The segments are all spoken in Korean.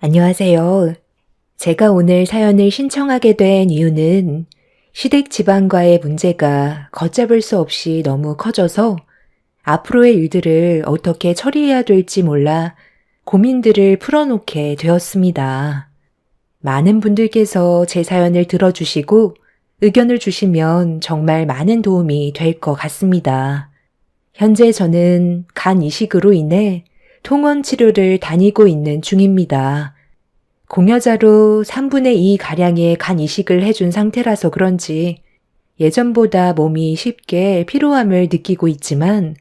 안녕하세요. 제가 오늘 사연을 신청하게 된 이유는 시댁 집안과의 문제가 걷잡을 수 없이 너무 커져서 앞으로의 일들을 어떻게 처리해야 될지 몰라 고민들을 풀어놓게 되었습니다. 많은 분들께서 제 사연을 들어주시고 의견을 주시면 정말 많은 도움이 될 것 같습니다. 현재 저는 간 이식으로 인해 통원 치료를 다니고 있는 중입니다. 공여자로 3분의 2 가량의 간 이식을 해준 상태라서 그런지 예전보다 몸이 쉽게 피로함을 느끼고 있지만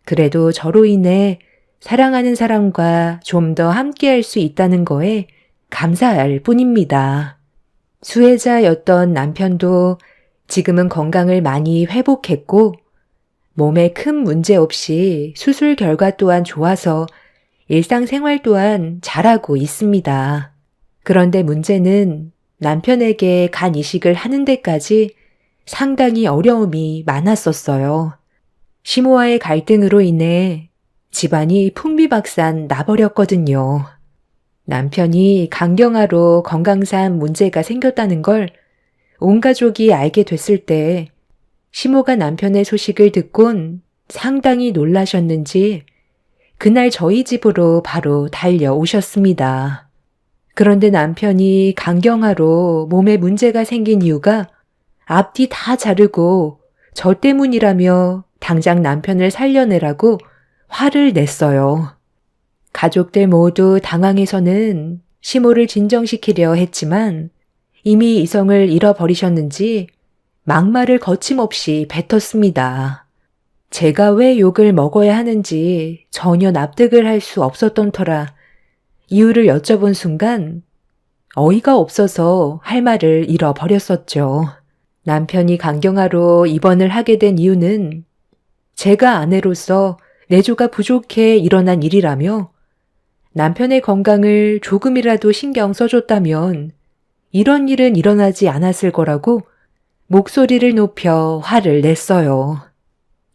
그래도 저로 인해 사랑하는 사람과 좀 더 함께할 수 있다는 거에 감사할 뿐입니다. 수혜자였던 남편도 지금은 건강을 많이 회복했고 몸에 큰 문제 없이 수술 결과 또한 좋아서 일상생활 또한 잘하고 있습니다. 그런데 문제는 남편에게 간 이식을 하는 데까지 상당히 어려움이 많았었어요. 시모와의 갈등으로 인해 집안이 풍비박산 나버렸거든요. 남편이 간경화로 건강상 문제가 생겼다는 걸 온 가족이 알게 됐을 때 시모가 남편의 소식을 듣곤 상당히 놀라셨는지 그날 저희 집으로 바로 달려오셨습니다. 그런데 남편이 간경화로 몸에 문제가 생긴 이유가 앞뒤 다 자르고 저 때문이라며 당장 남편을 살려내라고 화를 냈어요. 가족들 모두 당황해서는 시모를 진정시키려 했지만 이미 이성을 잃어버리셨는지 막말을 거침없이 뱉었습니다. 제가 왜 욕을 먹어야 하는지 전혀 납득을 할 수 없었던 터라 이유를 여쭤본 순간 어이가 없어서 할 말을 잃어버렸었죠. 남편이 간경화로 입원을 하게 된 이유는 제가 아내로서 내조가 부족해 일어난 일이라며 남편의 건강을 조금이라도 신경 써줬다면 이런 일은 일어나지 않았을 거라고 목소리를 높여 화를 냈어요.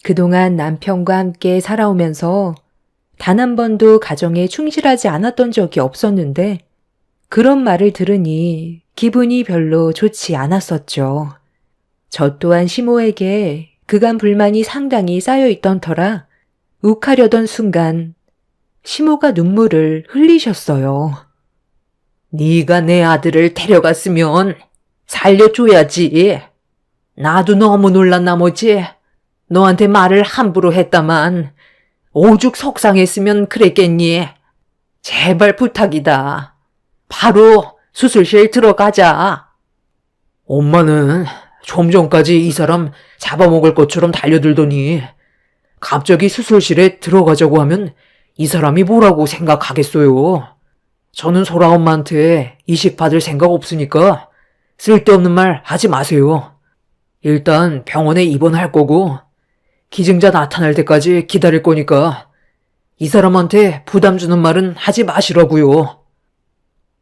그동안 남편과 함께 살아오면서 단 한 번도 가정에 충실하지 않았던 적이 없었는데 그런 말을 들으니 기분이 별로 좋지 않았었죠. 저 또한 시모에게 그간 불만이 상당히 쌓여있던 터라 욱하려던 순간 시모가 눈물을 흘리셨어요. 네가 내 아들을 데려갔으면 살려줘야지. 나도 너무 놀란 나머지 너한테 말을 함부로 했다만 오죽 속상했으면 그랬겠니? 제발 부탁이다. 바로 수술실 들어가자. 엄마는 좀 전까지 이 사람 잡아먹을 것처럼 달려들더니 갑자기 수술실에 들어가자고 하면 이 사람이 뭐라고 생각하겠어요. 저는 소라 엄마한테 이식 받을 생각 없으니까 쓸데없는 말 하지 마세요. 일단 병원에 입원할 거고 기증자 나타날 때까지 기다릴 거니까 이 사람한테 부담 주는 말은 하지 마시라고요.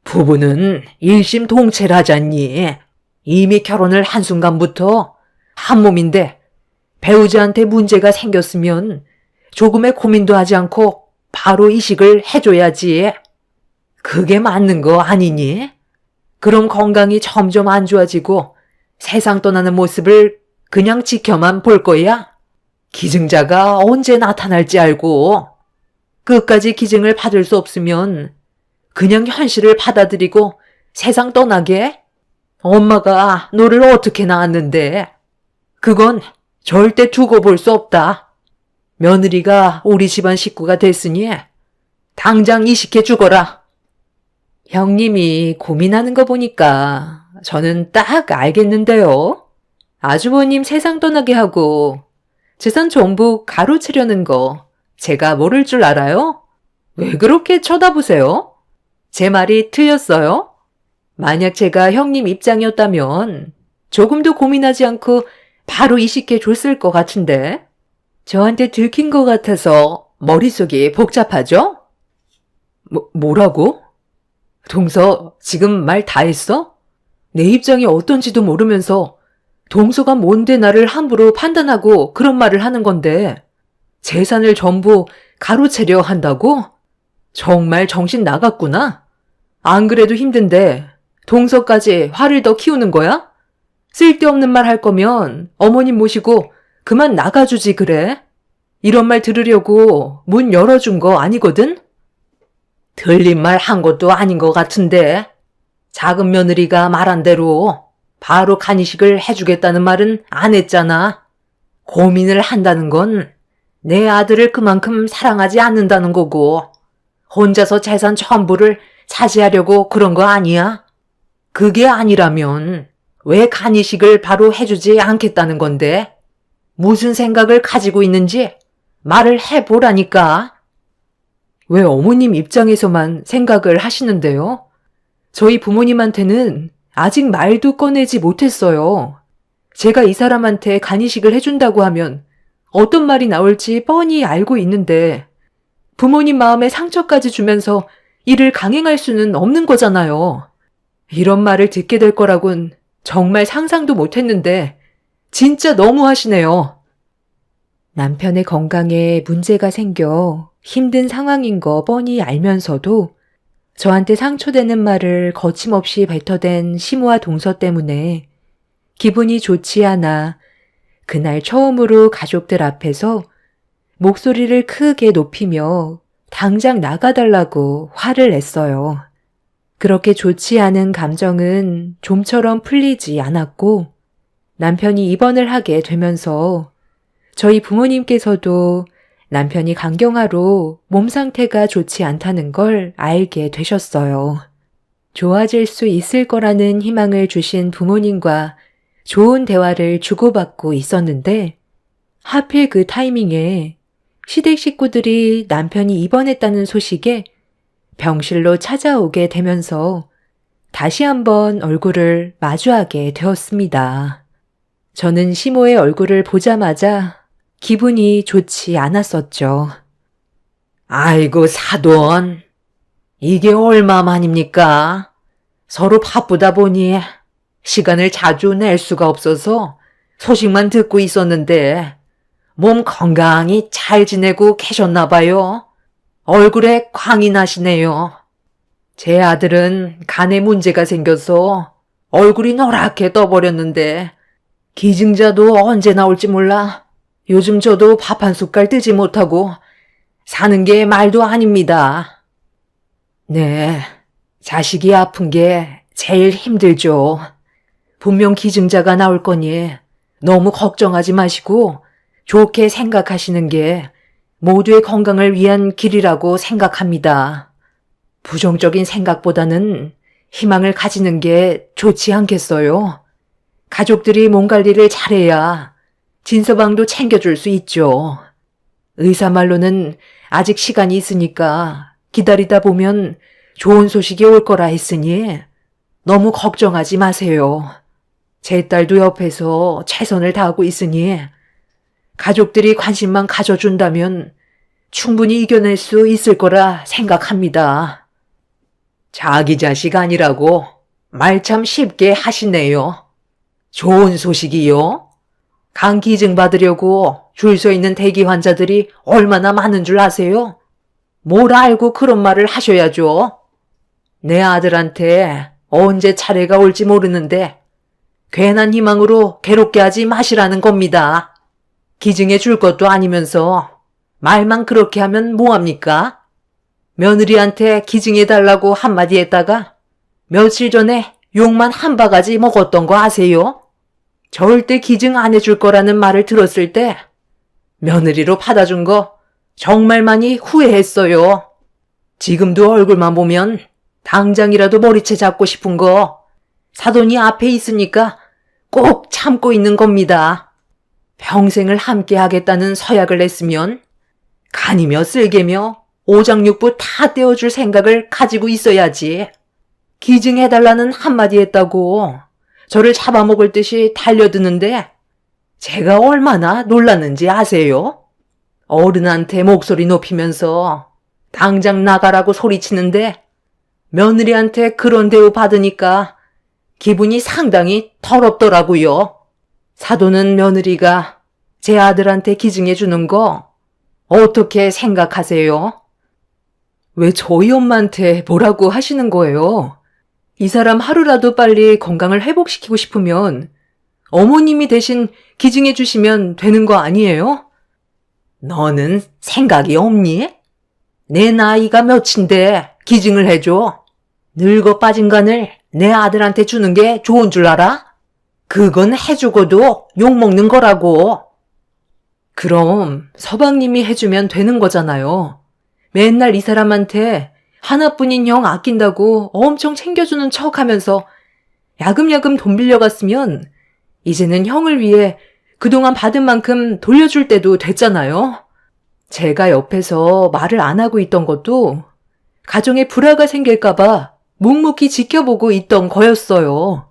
부부는 일심동체라잖니. 이미 결혼을 한순간부터 한 몸인데 배우자한테 문제가 생겼으면 조금의 고민도 하지 않고 바로 이식을 해줘야지. 그게 맞는 거 아니니? 그럼 건강이 점점 안 좋아지고 세상 떠나는 모습을 그냥 지켜만 볼 거야? 기증자가 언제 나타날지 알고 끝까지 기증을 받을 수 없으면 그냥 현실을 받아들이고 세상 떠나게? 엄마가 너를 어떻게 낳았는데? 그건 절대 두고 볼 수 없다. 며느리가 우리 집안 식구가 됐으니 당장 이식해 주거라. 형님이 고민하는 거 보니까 저는 딱 알겠는데요. 아주버님 세상 떠나게 하고 재산 전부 가로채려는 거 제가 모를 줄 알아요? 왜 그렇게 쳐다보세요? 제 말이 틀렸어요? 만약 제가 형님 입장이었다면 조금도 고민하지 않고 바로 이식해 줬을 것 같은데 저한테 들킨 것 같아서 머릿속이 복잡하죠? 뭐라고? 동서 지금 말 다 했어? 내 입장이 어떤지도 모르면서 동서가 뭔데 나를 함부로 판단하고 그런 말을 하는 건데 재산을 전부 가로채려 한다고? 정말 정신 나갔구나. 안 그래도 힘든데 동서까지 화를 더 키우는 거야? 쓸데없는 말 할 거면 어머님 모시고 그만 나가주지 그래? 이런 말 들으려고 문 열어준 거 아니거든? 틀린 말 한 것도 아닌 것 같은데 작은 며느리가 말한 대로 바로 간이식을 해주겠다는 말은 안 했잖아. 고민을 한다는 건 내 아들을 그만큼 사랑하지 않는다는 거고 혼자서 재산 전부를 차지하려고 그런 거 아니야? 그게 아니라면 왜 간이식을 바로 해주지 않겠다는 건데? 무슨 생각을 가지고 있는지 말을 해보라니까. 왜 어머님 입장에서만 생각을 하시는데요? 저희 부모님한테는 아직 말도 꺼내지 못했어요. 제가 이 사람한테 간이식을 해준다고 하면 어떤 말이 나올지 뻔히 알고 있는데 부모님 마음에 상처까지 주면서 이를 강행할 수는 없는 거잖아요. 이런 말을 듣게 될 거라곤 정말 상상도 못했는데 진짜 너무하시네요. 남편의 건강에 문제가 생겨 힘든 상황인 거 뻔히 알면서도 저한테 상처되는 말을 거침없이 뱉어댄 시모와 동서 때문에 기분이 좋지 않아 그날 처음으로 가족들 앞에서 목소리를 크게 높이며 당장 나가달라고 화를 냈어요. 그렇게 좋지 않은 감정은 좀처럼 풀리지 않았고 남편이 입원을 하게 되면서 저희 부모님께서도 남편이 간경화로 몸 상태가 좋지 않다는 걸 알게 되셨어요. 좋아질 수 있을 거라는 희망을 주신 부모님과 좋은 대화를 주고받고 있었는데 하필 그 타이밍에 시댁 식구들이 남편이 입원했다는 소식에 병실로 찾아오게 되면서 다시 한번 얼굴을 마주하게 되었습니다. 저는 시모의 얼굴을 보자마자 기분이 좋지 않았었죠. 아이고 사돈, 이게 얼마만입니까? 서로 바쁘다 보니 시간을 자주 낼 수가 없어서 소식만 듣고 있었는데 몸 건강히 잘 지내고 계셨나 봐요. 얼굴에 광이 나시네요. 제 아들은 간에 문제가 생겨서 얼굴이 노랗게 떠버렸는데 기증자도 언제 나올지 몰라 요즘 저도 밥 한 숟갈 뜨지 못하고 사는 게 말도 아닙니다. 네, 자식이 아픈 게 제일 힘들죠. 분명 기증자가 나올 거니 너무 걱정하지 마시고 좋게 생각하시는 게 모두의 건강을 위한 길이라고 생각합니다. 부정적인 생각보다는 희망을 가지는 게 좋지 않겠어요? 가족들이 몸 관리를 잘해야 진서방도 챙겨줄 수 있죠. 의사 말로는 아직 시간이 있으니까 기다리다 보면 좋은 소식이 올 거라 했으니 너무 걱정하지 마세요. 제 딸도 옆에서 최선을 다하고 있으니 가족들이 관심만 가져준다면 충분히 이겨낼 수 있을 거라 생각합니다. 자기 자식 아니라고 말 참 쉽게 하시네요. 좋은 소식이요? 간 기증 받으려고 줄 서 있는 대기 환자들이 얼마나 많은 줄 아세요? 뭘 알고 그런 말을 하셔야죠. 내 아들한테 언제 차례가 올지 모르는데 괜한 희망으로 괴롭게 하지 마시라는 겁니다. 기증해 줄 것도 아니면서 말만 그렇게 하면 뭐합니까? 며느리한테 기증해 달라고 한마디 했다가 며칠 전에 욕만 한 바가지 먹었던 거 아세요? 절대 기증 안 해줄 거라는 말을 들었을 때 며느리로 받아준 거 정말 많이 후회했어요. 지금도 얼굴만 보면 당장이라도 머리채 잡고 싶은 거 사돈이 앞에 있으니까 꼭 참고 있는 겁니다. 평생을 함께 하겠다는 서약을 냈으면 간이며 쓸개며 오장육부 다 떼어줄 생각을 가지고 있어야지. 기증해달라는 한마디 했다고 저를 잡아먹을 듯이 달려드는데 제가 얼마나 놀랐는지 아세요? 어른한테 목소리 높이면서 당장 나가라고 소리치는데 며느리한테 그런 대우 받으니까 기분이 상당히 더럽더라고요. 사돈은 며느리가 제 아들한테 기증해 주는 거 어떻게 생각하세요? 왜 저희 엄마한테 뭐라고 하시는 거예요? 이 사람 하루라도 빨리 건강을 회복시키고 싶으면 어머님이 대신 기증해 주시면 되는 거 아니에요? 너는 생각이 없니? 내 나이가 몇인데 기증을 해줘? 늙어 빠진 간을 내 아들한테 주는 게 좋은 줄 알아? 그건 해주고도 욕먹는 거라고. 그럼 서방님이 해주면 되는 거잖아요. 맨날 이 사람한테 하나뿐인 형 아낀다고 엄청 챙겨주는 척하면서 야금야금 돈 빌려갔으면 이제는 형을 위해 그동안 받은 만큼 돌려줄 때도 됐잖아요. 제가 옆에서 말을 안 하고 있던 것도 가정에 불화가 생길까봐 묵묵히 지켜보고 있던 거였어요.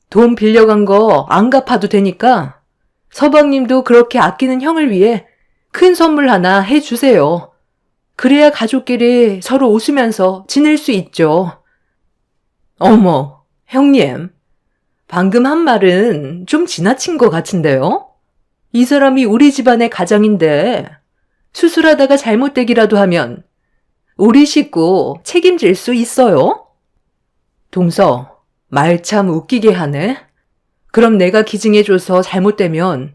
돈 빌려간 거 안 갚아도 되니까 서방님도 그렇게 아끼는 형을 위해 큰 선물 하나 해주세요. 그래야 가족끼리 서로 웃으면서 지낼 수 있죠. 어머, 형님. 방금 한 말은 좀 지나친 것 같은데요? 이 사람이 우리 집안의 가장인데 수술하다가 잘못되기라도 하면 우리 식구 책임질 수 있어요? 동서, 말 참 웃기게 하네. 그럼 내가 기증해줘서 잘못되면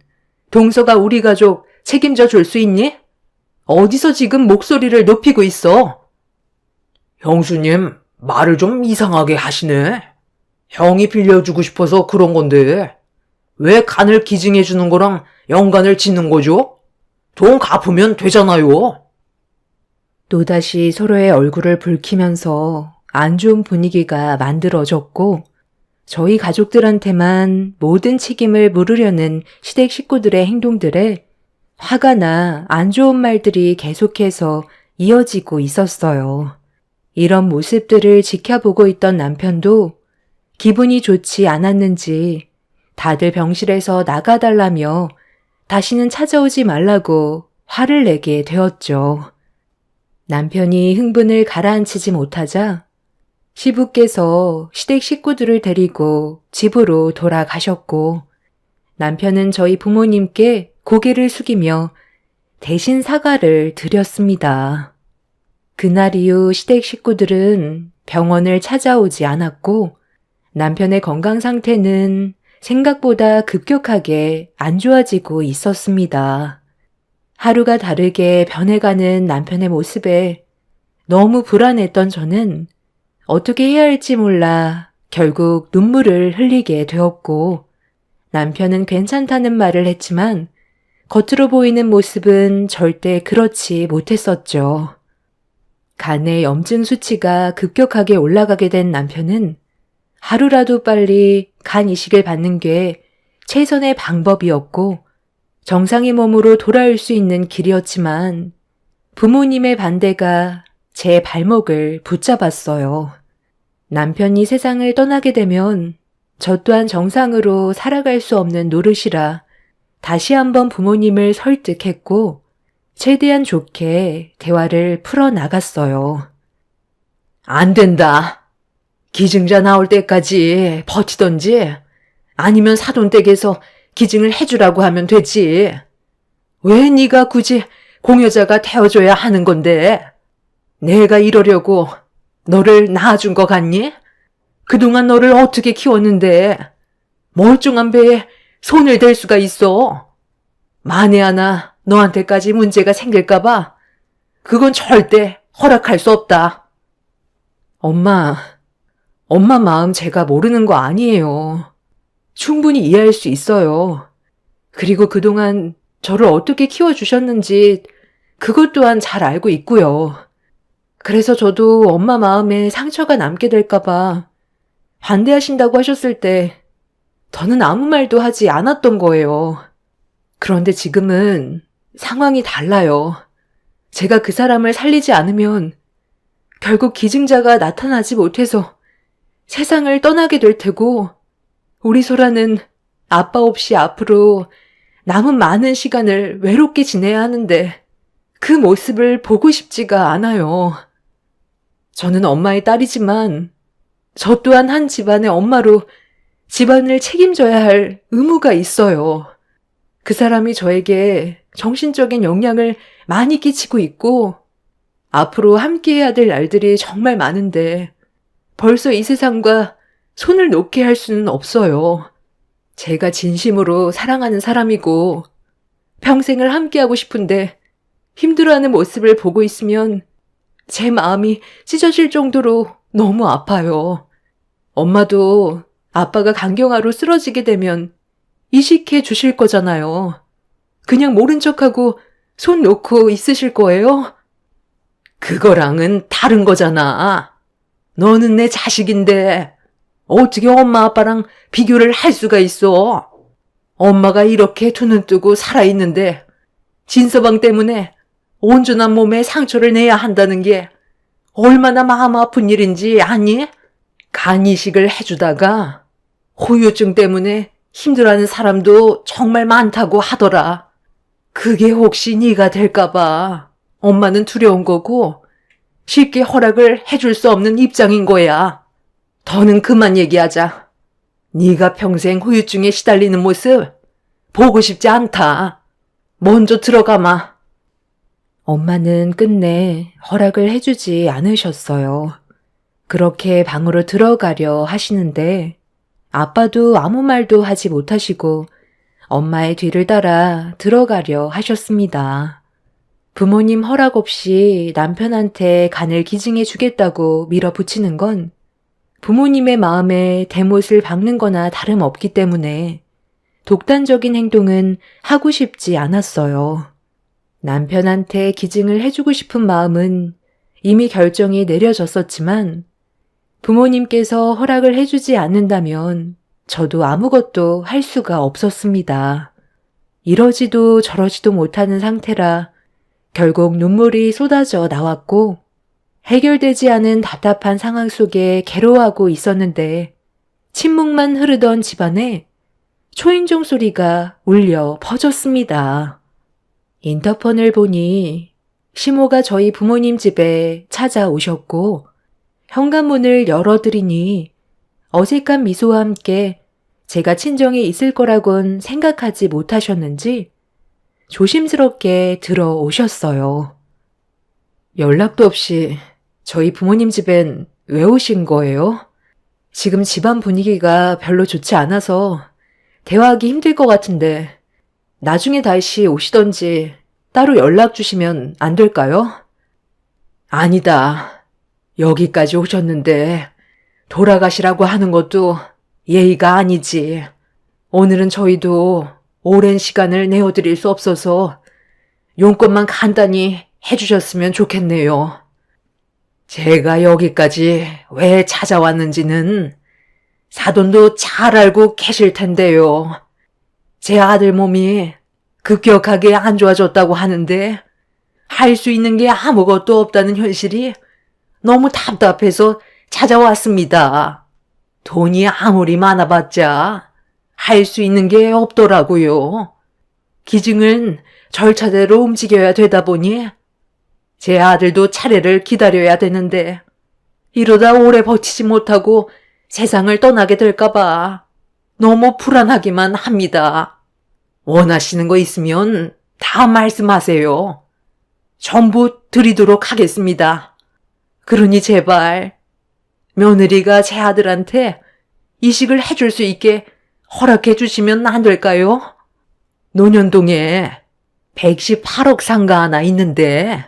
동서가 우리 가족 책임져 줄 수 있니? 어디서 지금 목소리를 높이고 있어? 형수님, 말을 좀 이상하게 하시네. 형이 빌려주고 싶어서 그런 건데 왜 간을 기증해주는 거랑 연관을 짓는 거죠? 돈 갚으면 되잖아요. 또다시 서로의 얼굴을 붉히면서 안 좋은 분위기가 만들어졌고 저희 가족들한테만 모든 책임을 물으려는 시댁 식구들의 행동들에 화가 나 안 좋은 말들이 계속해서 이어지고 있었어요. 이런 모습들을 지켜보고 있던 남편도 기분이 좋지 않았는지 다들 병실에서 나가달라며 다시는 찾아오지 말라고 화를 내게 되었죠. 남편이 흥분을 가라앉히지 못하자 시부께서 시댁 식구들을 데리고 집으로 돌아가셨고 남편은 저희 부모님께 고개를 숙이며 대신 사과를 드렸습니다. 그날 이후 시댁 식구들은 병원을 찾아오지 않았고 남편의 건강 상태는 생각보다 급격하게 안 좋아지고 있었습니다. 하루가 다르게 변해가는 남편의 모습에 너무 불안했던 저는 어떻게 해야 할지 몰라 결국 눈물을 흘리게 되었고 남편은 괜찮다는 말을 했지만 겉으로 보이는 모습은 절대 그렇지 못했었죠. 간의 염증 수치가 급격하게 올라가게 된 남편은 하루라도 빨리 간 이식을 받는 게 최선의 방법이었고 정상의 몸으로 돌아올 수 있는 길이었지만 부모님의 반대가 제 발목을 붙잡았어요. 남편이 세상을 떠나게 되면 저 또한 정상으로 살아갈 수 없는 노릇이라 다시 한번 부모님을 설득했고 최대한 좋게 대화를 풀어나갔어요. 안 된다. 기증자 나올 때까지 버티던지 아니면 사돈댁에서 기증을 해주라고 하면 되지. 왜 네가 굳이 공여자가 되어줘야 하는 건데? 내가 이러려고 너를 낳아준 거 같니? 그동안 너를 어떻게 키웠는데 멀쩡한 배에 손을 댈 수가 있어? 만에 하나 너한테까지 문제가 생길까봐 그건 절대 허락할 수 없다. 엄마 마음 제가 모르는 거 아니에요. 충분히 이해할 수 있어요. 그리고 그동안 저를 어떻게 키워주셨는지 그것 또한 잘 알고 있고요. 그래서 저도 엄마 마음에 상처가 남게 될까봐 반대하신다고 하셨을 때 저는 아무 말도 하지 않았던 거예요. 그런데 지금은 상황이 달라요. 제가 그 사람을 살리지 않으면 결국 기증자가 나타나지 못해서 세상을 떠나게 될 테고 우리 소라는 아빠 없이 앞으로 남은 많은 시간을 외롭게 지내야 하는데 그 모습을 보고 싶지가 않아요. 저는 엄마의 딸이지만 저 또한 한 집안의 엄마로 집안을 책임져야 할 의무가 있어요. 그 사람이 저에게 정신적인 영향을 많이 끼치고 있고 앞으로 함께해야 될 날들이 정말 많은데 벌써 이 세상과 손을 놓게 할 수는 없어요. 제가 진심으로 사랑하는 사람이고 평생을 함께하고 싶은데 힘들어하는 모습을 보고 있으면 제 마음이 찢어질 정도로 너무 아파요. 엄마도 아빠가 간경화로 쓰러지게 되면 이식해 주실 거잖아요. 그냥 모른 척하고 손 놓고 있으실 거예요? 그거랑은 다른 거잖아. 너는 내 자식인데 어떻게 엄마 아빠랑 비교를 할 수가 있어? 엄마가 이렇게 두 눈 뜨고 살아있는데 진서방 때문에 온전한 몸에 상처를 내야 한다는 게 얼마나 마음 아픈 일인지 아니? 간 이식을 해주다가 후유증 때문에 힘들어하는 사람도 정말 많다고 하더라. 그게 혹시 네가 될까봐 엄마는 두려운 거고 쉽게 허락을 해줄 수 없는 입장인 거야. 더는 그만 얘기하자. 네가 평생 후유증에 시달리는 모습 보고 싶지 않다. 먼저 들어가마. 엄마는 끝내 허락을 해주지 않으셨어요. 그렇게 방으로 들어가려 하시는데 아빠도 아무 말도 하지 못하시고 엄마의 뒤를 따라 들어가려 하셨습니다. 부모님 허락 없이 남편한테 간을 기증해 주겠다고 밀어붙이는 건 부모님의 마음에 대못을 박는 거나 다름없기 때문에 독단적인 행동은 하고 싶지 않았어요. 남편한테 기증을 해주고 싶은 마음은 이미 결정이 내려졌었지만 부모님께서 허락을 해주지 않는다면 저도 아무것도 할 수가 없었습니다. 이러지도 저러지도 못하는 상태라 결국 눈물이 쏟아져 나왔고 해결되지 않은 답답한 상황 속에 괴로워하고 있었는데 침묵만 흐르던 집안에 초인종 소리가 울려 퍼졌습니다. 인터폰을 보니 시모가 저희 부모님 집에 찾아오셨고 현관문을 열어드리니 어색한 미소와 함께 제가 친정에 있을 거라곤 생각하지 못하셨는지 조심스럽게 들어오셨어요. 연락도 없이 저희 부모님 집엔 왜 오신 거예요? 지금 집안 분위기가 별로 좋지 않아서 대화하기 힘들 것 같은데 나중에 다시 오시던지 따로 연락 주시면 안 될까요? 아니다. 여기까지 오셨는데 돌아가시라고 하는 것도 예의가 아니지. 오늘은 저희도 오랜 시간을 내어드릴 수 없어서 용건만 간단히 해주셨으면 좋겠네요. 제가 여기까지 왜 찾아왔는지는 사돈도 잘 알고 계실 텐데요. 제 아들 몸이 급격하게 안 좋아졌다고 하는데 할 수 있는 게 아무것도 없다는 현실이 너무 답답해서 찾아왔습니다. 돈이 아무리 많아봤자 할 수 있는 게 없더라고요. 기증은 절차대로 움직여야 되다 보니 제 아들도 차례를 기다려야 되는데 이러다 오래 버티지 못하고 세상을 떠나게 될까봐 너무 불안하기만 합니다. 원하시는 거 있으면 다 말씀하세요. 전부 드리도록 하겠습니다. 그러니 제발 며느리가 제 아들한테 이식을 해줄 수 있게 허락해 주시면 안 될까요? 논현동에 118억 상가 하나 있는데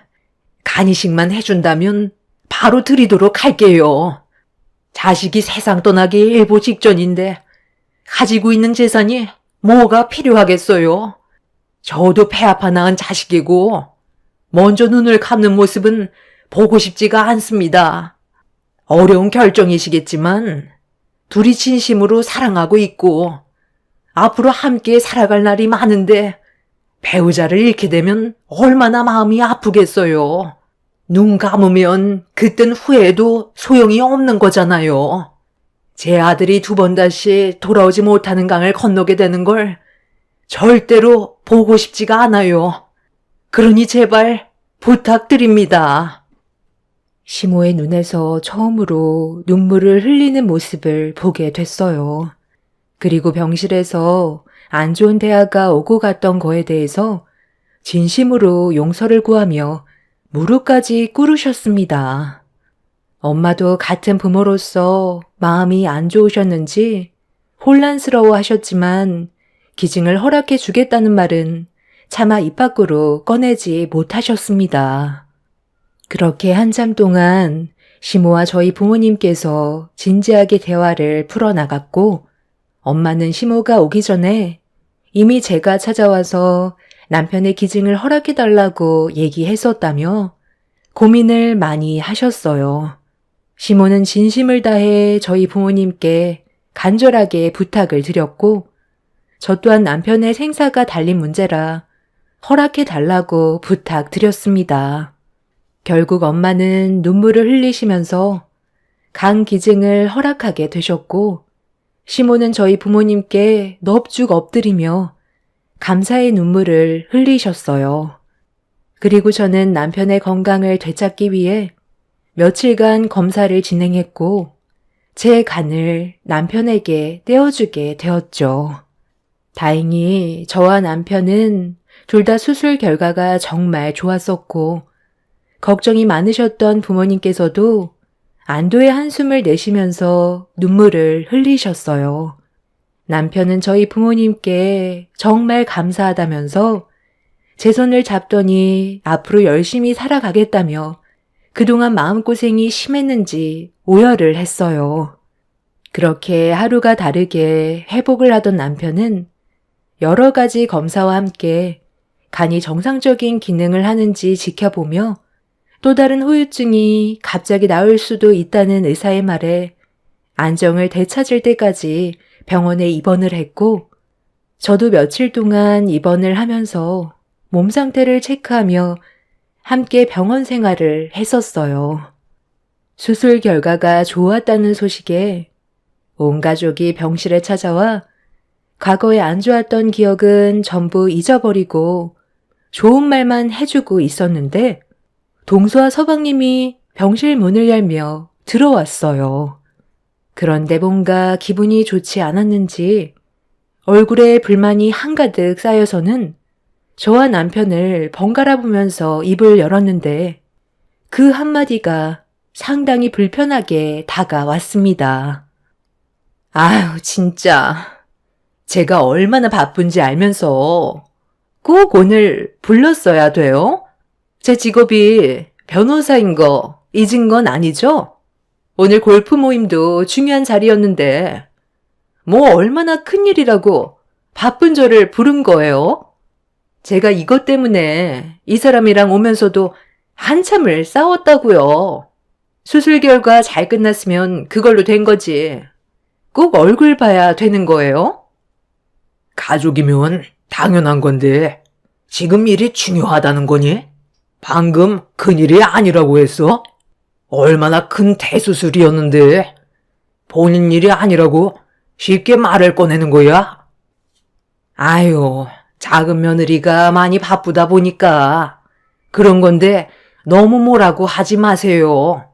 간이식만 해준다면 바로 드리도록 할게요. 자식이 세상 떠나기 일보 직전인데 가지고 있는 재산이 뭐가 필요하겠어요. 저도 폐 아파 낳은 자식이고 먼저 눈을 감는 모습은 보고 싶지가 않습니다. 어려운 결정이시겠지만 둘이 진심으로 사랑하고 있고 앞으로 함께 살아갈 날이 많은데 배우자를 잃게 되면 얼마나 마음이 아프겠어요. 눈 감으면 그땐 후회해도 소용이 없는 거잖아요. 제 아들이 두 번 다시 돌아오지 못하는 강을 건너게 되는 걸 절대로 보고 싶지가 않아요. 그러니 제발 부탁드립니다. 시모의 눈에서 처음으로 눈물을 흘리는 모습을 보게 됐어요. 그리고 병실에서 안 좋은 대화가 오고 갔던 거에 대해서 진심으로 용서를 구하며 무릎까지 꿇으셨습니다. 엄마도 같은 부모로서 마음이 안 좋으셨는지 혼란스러워 하셨지만 기증을 허락해 주겠다는 말은 차마 입 밖으로 꺼내지 못하셨습니다. 그렇게 한참 동안 시모와 저희 부모님께서 진지하게 대화를 풀어나갔고 엄마는 시모가 오기 전에 이미 제가 찾아와서 남편의 기증을 허락해달라고 얘기했었다며 고민을 많이 하셨어요. 시모는 진심을 다해 저희 부모님께 간절하게 부탁을 드렸고 저 또한 남편의 생사가 달린 문제라 허락해달라고 부탁드렸습니다. 결국 엄마는 눈물을 흘리시면서 간 기증을 허락하게 되셨고 시모는 저희 부모님께 넙죽 엎드리며 감사의 눈물을 흘리셨어요. 그리고 저는 남편의 건강을 되찾기 위해 며칠간 검사를 진행했고 제 간을 남편에게 떼어주게 되었죠. 다행히 저와 남편은 둘 다 수술 결과가 정말 좋았었고 걱정이 많으셨던 부모님께서도 안도의 한숨을 내쉬면서 눈물을 흘리셨어요. 남편은 저희 부모님께 정말 감사하다면서 제 손을 잡더니 앞으로 열심히 살아가겠다며 그동안 마음고생이 심했는지 오열을 했어요. 그렇게 하루가 다르게 회복을 하던 남편은 여러 가지 검사와 함께 간이 정상적인 기능을 하는지 지켜보며 또 다른 후유증이 갑자기 나올 수도 있다는 의사의 말에 안정을 되찾을 때까지 병원에 입원을 했고 저도 며칠 동안 입원을 하면서 몸 상태를 체크하며 함께 병원 생활을 했었어요. 수술 결과가 좋았다는 소식에 온 가족이 병실에 찾아와 과거에 안 좋았던 기억은 전부 잊어버리고 좋은 말만 해주고 있었는데 동서와 서방님이 병실 문을 열며 들어왔어요. 그런데 뭔가 기분이 좋지 않았는지 얼굴에 불만이 한가득 쌓여서는 저와 남편을 번갈아 보면서 입을 열었는데 그 한마디가 상당히 불편하게 다가왔습니다. 아유, 진짜. 제가 얼마나 바쁜지 알면서 꼭 오늘 불렀어야 돼요? 제 직업이 변호사인 거 잊은 건 아니죠? 오늘 골프 모임도 중요한 자리였는데 뭐 얼마나 큰일이라고 바쁜 저를 부른 거예요? 제가 이것 때문에 이 사람이랑 오면서도 한참을 싸웠다고요. 수술 결과 잘 끝났으면 그걸로 된 거지. 꼭 얼굴 봐야 되는 거예요? 가족이면 당연한 건데 지금 일이 중요하다는 거니? 방금 큰일이 아니라고 했어? 얼마나 큰 대수술이었는데 본인 일이 아니라고 쉽게 말을 꺼내는 거야? 아유, 작은 며느리가 많이 바쁘다 보니까 그런 건데 너무 뭐라고 하지 마세요.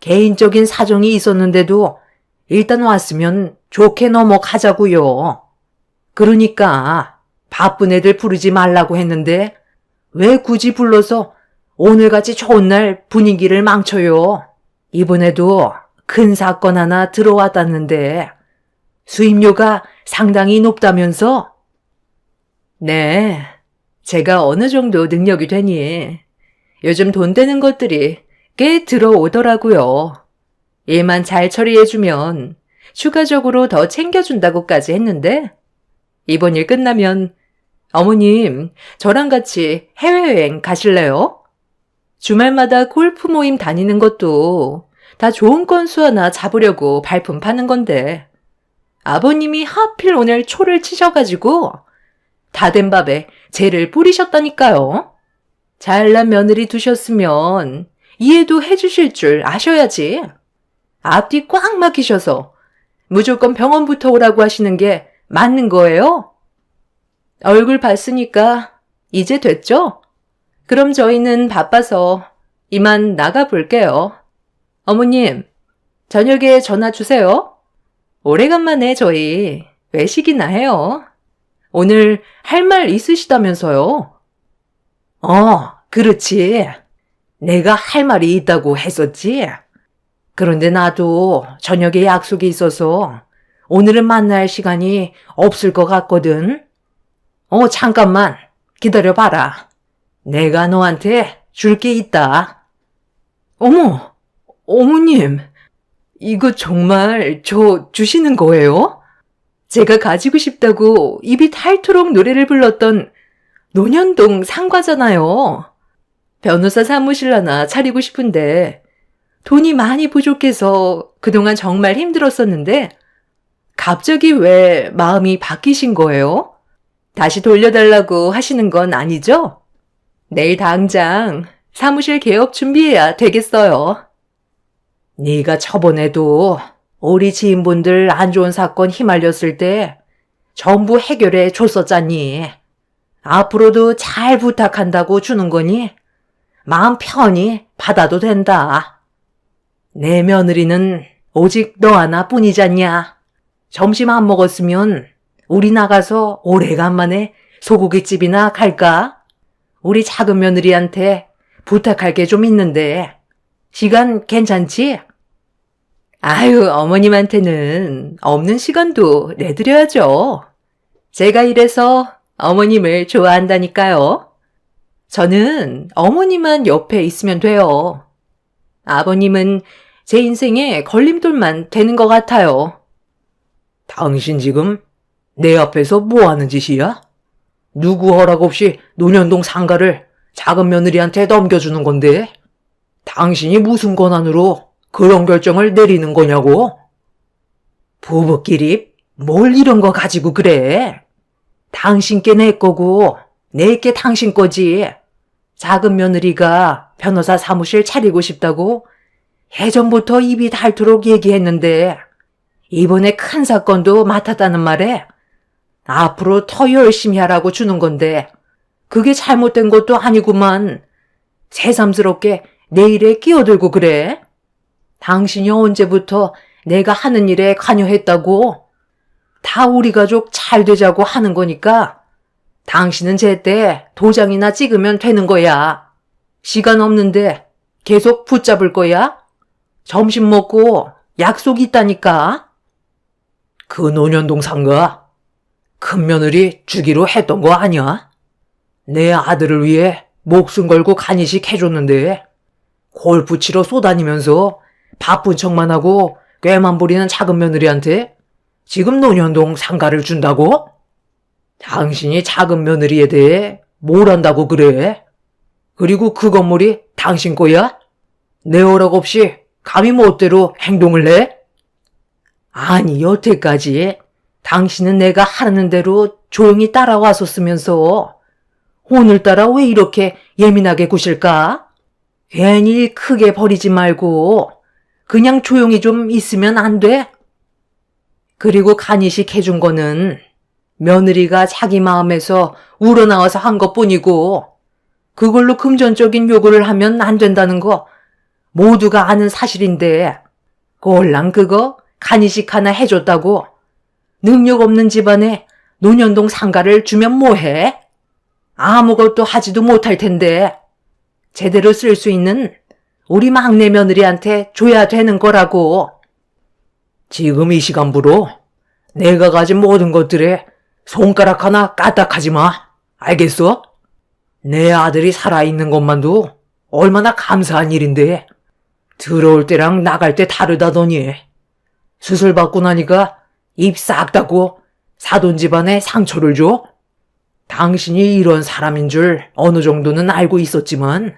개인적인 사정이 있었는데도 일단 왔으면 좋게 넘어가자고요. 그러니까 바쁜 애들 부르지 말라고 했는데 왜 굳이 불러서 오늘같이 좋은 날 분위기를 망쳐요. 이번에도 큰 사건 하나 들어왔다는데 수임료가 상당히 높다면서? 네, 제가 어느 정도 능력이 되니 요즘 돈 되는 것들이 꽤 들어오더라고요. 일만 잘 처리해주면 추가적으로 더 챙겨준다고까지 했는데 이번 일 끝나면 어머님, 저랑 같이 해외여행 가실래요? 주말마다 골프 모임 다니는 것도 다 좋은 건수 하나 잡으려고 발품 파는 건데 아버님이 하필 오늘 초를 치셔가지고 다 된 밥에 재를 뿌리셨다니까요. 잘난 며느리 두셨으면 이해도 해주실 줄 아셔야지. 앞뒤 꽉 막히셔서 무조건 병원부터 오라고 하시는 게 맞는 거예요? 얼굴 봤으니까 이제 됐죠? 그럼 저희는 바빠서 이만 나가 볼게요. 어머님, 저녁에 전화 주세요. 오래간만에 저희 외식이나 해요. 오늘 할 말 있으시다면서요? 그렇지. 내가 할 말이 있다고 했었지? 그런데 나도 저녁에 약속이 있어서 오늘은 만날 시간이 없을 것 같거든. 잠깐만 기다려봐라. 내가 너한테 줄 게 있다. 어머, 어머님, 이거 정말 저 주시는 거예요? 제가 가지고 싶다고 입이 닳도록 노래를 불렀던 논현동 상가잖아요. 변호사 사무실 하나 차리고 싶은데 돈이 많이 부족해서 그동안 정말 힘들었었는데 갑자기 왜 마음이 바뀌신 거예요? 다시 돌려달라고 하시는 건 아니죠? 내일 당장 사무실 개업 준비해야 되겠어요. 네가 저번에도 우리 지인분들 안 좋은 사건 휘말렸을 때 전부 해결해 줬었잖니. 앞으로도 잘 부탁한다고 주는 거니 마음 편히 받아도 된다. 내 며느리는 오직 너 하나뿐이잖냐. 점심 안 먹었으면 우리 나가서 오래간만에 소고기집이나 갈까? 우리 작은 며느리한테 부탁할 게 좀 있는데 시간 괜찮지? 아유, 어머님한테는 없는 시간도 내드려야죠. 제가 이래서 어머님을 좋아한다니까요. 저는 어머님만 옆에 있으면 돼요. 아버님은 제 인생의 걸림돌만 되는 것 같아요. 당신 지금 내 앞에서 뭐 하는 짓이야? 누구 허락 없이 논현동 상가를 작은 며느리한테 넘겨주는 건데 당신이 무슨 권한으로 그런 결정을 내리는 거냐고? 부부끼리 뭘 이런 거 가지고 그래? 당신께 내 거고 내게 당신 거지. 작은 며느리가 변호사 사무실 차리고 싶다고 예전부터 입이 닳도록 얘기했는데 이번에 큰 사건도 맡았다는 말에 앞으로 더 열심히 하라고 주는 건데 그게 잘못된 것도 아니구만. 새삼스럽게 내 일에 끼어들고 그래? 당신이 언제부터 내가 하는 일에 관여했다고? 다 우리 가족 잘 되자고 하는 거니까 당신은 제때 도장이나 찍으면 되는 거야. 시간 없는데 계속 붙잡을 거야? 점심 먹고 약속 있다니까. 그 논현동 상가 큰 며느리 주기로 했던 거 아니야? 내 아들을 위해 목숨 걸고 간이식 해줬는데 골프 치러 쏘다니면서 바쁜 척만 하고 꾀만 부리는 작은 며느리한테 지금 논현동 상가를 준다고? 당신이 작은 며느리에 대해 뭘 안다고 그래? 그리고 그 건물이 당신 거야? 내 허락 없이 감히 멋대로 행동을 해? 아니, 여태까지 당신은 내가 하는 대로 조용히 따라왔었으면서 오늘따라 왜 이렇게 예민하게 구실까? 괜히 크게 버리지 말고 그냥 조용히 좀 있으면 안 돼? 그리고 간이식 해준 거는 며느리가 자기 마음에서 우러나와서 한 것뿐이고 그걸로 금전적인 요구를 하면 안 된다는 거 모두가 아는 사실인데 꼴랑 그거 간이식 하나 해줬다고 능력 없는 집안에 논현동 상가를 주면 뭐해? 아무것도 하지도 못할 텐데 제대로 쓸 수 있는 우리 막내 며느리한테 줘야 되는 거라고. 지금 이 시간부로 내가 가진 모든 것들에 손가락 하나 까딱하지 마. 알겠어? 내 아들이 살아있는 것만도 얼마나 감사한 일인데 들어올 때랑 나갈 때 다르다더니 수술 받고 나니까 입 싹 닫고 사돈 집안에 상처를 줘? 당신이 이런 사람인 줄 어느 정도는 알고 있었지만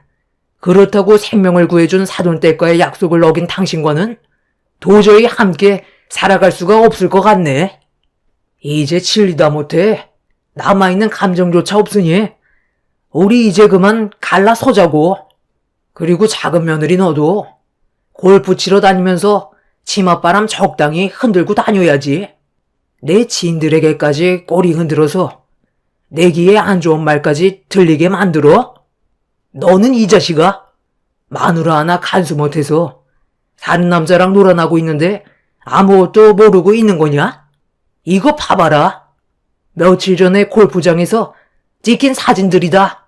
그렇다고 생명을 구해준 사돈댁과의 약속을 어긴 당신과는 도저히 함께 살아갈 수가 없을 것 같네. 이제 질리다 못해 남아있는 감정조차 없으니 우리 이제 그만 갈라서자고. 그리고 작은 며느리 너도 골프 치러 다니면서 치맛바람 적당히 흔들고 다녀야지. 내 지인들에게까지 꼬리 흔들어서 내 귀에 안 좋은 말까지 들리게 만들어? 너는 이 자식아, 마누라 하나 간수 못해서 다른 남자랑 놀아나고 있는데 아무것도 모르고 있는 거냐? 이거 봐봐라. 며칠 전에 골프장에서 찍힌 사진들이다.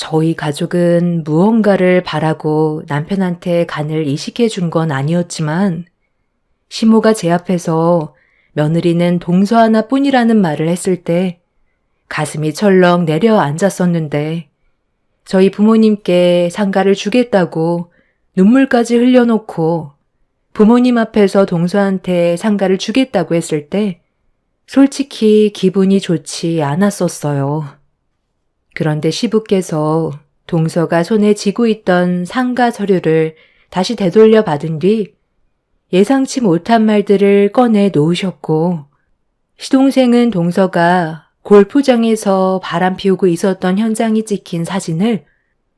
저희 가족은 무언가를 바라고 남편한테 간을 이식해 준 건 아니었지만 시모가 제 앞에서 며느리는 동서 하나뿐이라는 말을 했을 때 가슴이 철렁 내려앉았었는데 저희 부모님께 상가를 주겠다고 눈물까지 흘려놓고 부모님 앞에서 동서한테 상가를 주겠다고 했을 때 솔직히 기분이 좋지 않았었어요. 그런데 시부께서 동서가 손에 쥐고 있던 상가 서류를 다시 되돌려 받은 뒤 예상치 못한 말들을 꺼내 놓으셨고 시동생은 동서가 골프장에서 바람 피우고 있었던 현장이 찍힌 사진을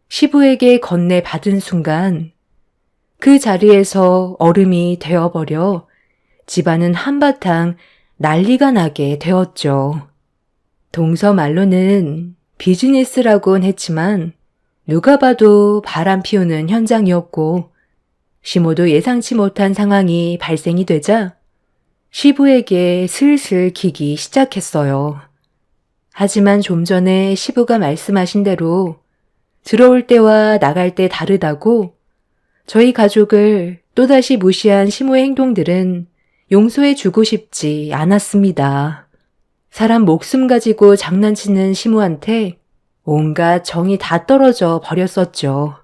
시부에게 건네 받은 순간 그 자리에서 얼음이 되어버려 집안은 한바탕 난리가 나게 되었죠. 동서 말로는 비즈니스라곤 했지만 누가 봐도 바람 피우는 현장이었고 시모도 예상치 못한 상황이 발생이 되자 시부에게 슬슬 기기 시작했어요. 하지만 좀 전에 시부가 말씀하신 대로 들어올 때와 나갈 때 다르다고 저희 가족을 또다시 무시한 시모의 행동들은 용서해 주고 싶지 않았습니다. 사람 목숨 가지고 장난치는 시모한테 온갖 정이 다 떨어져 버렸었죠.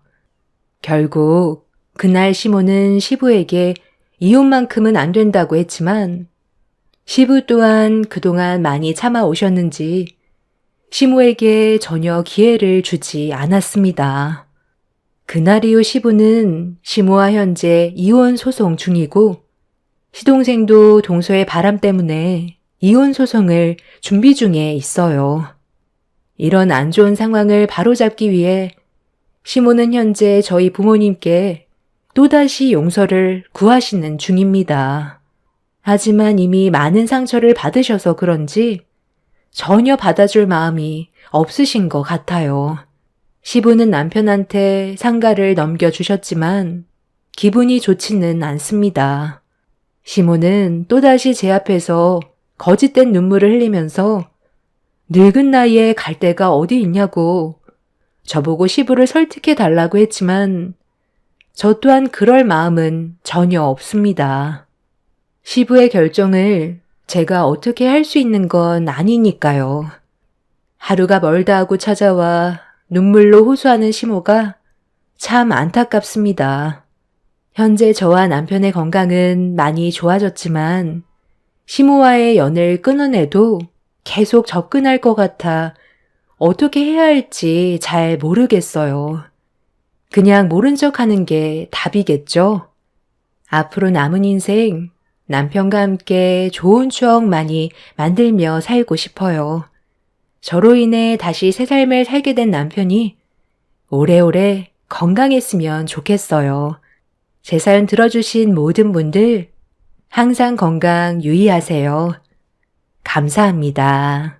결국 그날 시모는 시부에게 이혼만큼은 안 된다고 했지만 시부 또한 그동안 많이 참아오셨는지 시모에게 전혀 기회를 주지 않았습니다. 그날 이후 시부는 시모와 현재 이혼 소송 중이고 시동생도 동서의 바람 때문에 이혼 소송을 준비 중에 있어요. 이런 안 좋은 상황을 바로잡기 위해 시모는 현재 저희 부모님께 또다시 용서를 구하시는 중입니다. 하지만 이미 많은 상처를 받으셔서 그런지 전혀 받아줄 마음이 없으신 것 같아요. 시부는 남편한테 상가를 넘겨주셨지만 기분이 좋지는 않습니다. 시모는 또다시 제 앞에서 거짓된 눈물을 흘리면서 늙은 나이에 갈 데가 어디 있냐고 저보고 시부를 설득해 달라고 했지만 저 또한 그럴 마음은 전혀 없습니다. 시부의 결정을 제가 어떻게 할 수 있는 건 아니니까요. 하루가 멀다 하고 찾아와 눈물로 호소하는 시모가 참 안타깝습니다. 현재 저와 남편의 건강은 많이 좋아졌지만 시모와의 연을 끊어내도 계속 접근할 것 같아 어떻게 해야 할지 잘 모르겠어요. 그냥 모른 척 하는 게 답이겠죠? 앞으로 남은 인생 남편과 함께 좋은 추억 많이 만들며 살고 싶어요. 저로 인해 다시 새 삶을 살게 된 남편이 오래오래 건강했으면 좋겠어요. 제 사연 들어주신 모든 분들 항상 건강 유의하세요. 감사합니다.